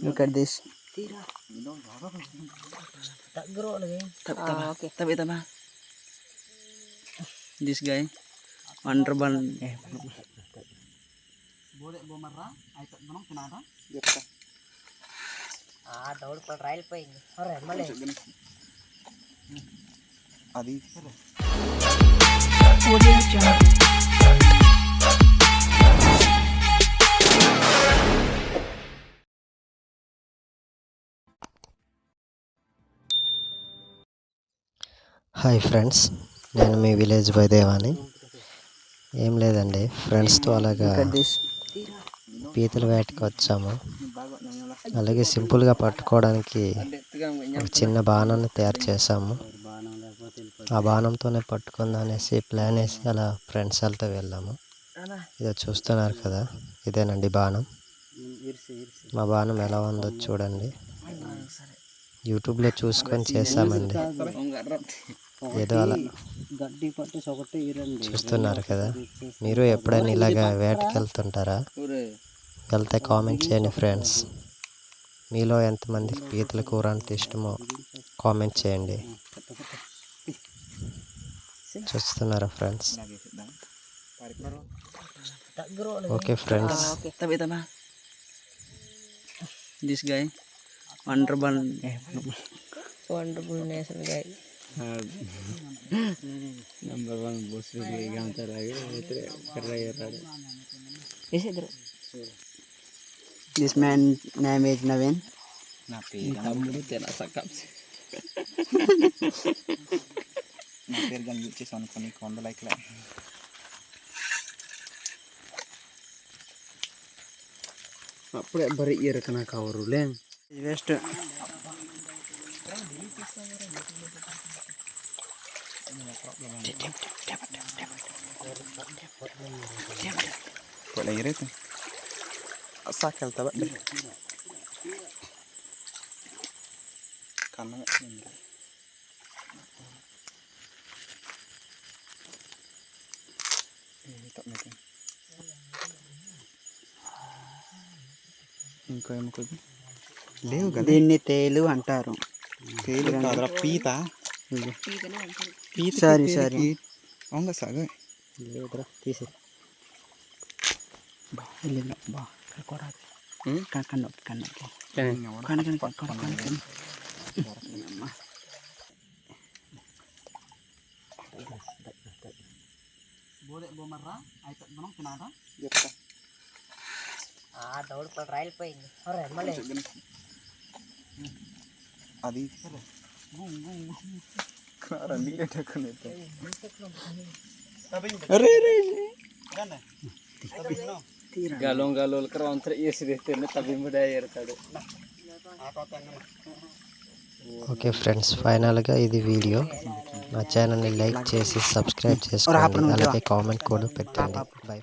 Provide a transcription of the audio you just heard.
Look at this. This guy, wonderful. Hi friends, నేను మీ village boy దేవాని. ఏం లేదండి, ఫ్రెండ్స్తో అలాగా పీతల వేటకి వచ్చాము. అలాగే సింపుల్గా పట్టుకోవడానికి ఒక చిన్న బాణాన్ని తయారు చేసాము. ఆ బాణంతోనే పట్టుకుందాం అనేసి ప్లాన్ వేసి అలా ఫ్రెండ్స్ వాళ్ళతో వెళ్ళాము. ఇదో చూస్తున్నారు కదా, ఇదేనండి బాణం. మా బాణం ఎలా ఉందో చూడండి. యూట్యూబ్లో చూసుకొని చేసామండి. ఏదో అలా చూస్తున్నారు కదా. మీరు ఎప్పుడైనా ఇలాగ వేటకి వెళ్తుంటారా? వెళ్తే కామెంట్ చేయండి ఫ్రెండ్స్. మీలో ఎంతమందికి పీతల కూర అంటే ఇష్టమో కామెంట్ చేయండి. చూస్తున్నారా friends? Okay friends. This guy, wonderful. Wonderful national guy. Number one boss This man name is Naveen. తమ్ముడు తెలసకం నా పేరు కనిపించేసి అనుకోని 100 లైక్లే. అప్పుడే బరి ఇరకన కవరులే waste. Boleh irit. Sakal tabak deh. Karena ini. Tak mungkin. Inko yang muka lewu కదా. దీన్ని తేలు అంటారు. తేలు కాదురా, పీత. పీత సరే అవును సాగు లేదురా, తీసే బా కొరాదు అది galong-galol keron teriisi deh tapi mudah ya tadi. Okay friends, ఫైనల్గా ఇది వీడియో. నా ఛానల్ని లైక్ చేసి సబ్స్క్రైబ్ చేసుకోండి. అలాగే కామెంట్ కూడా పెట్టండి. బై.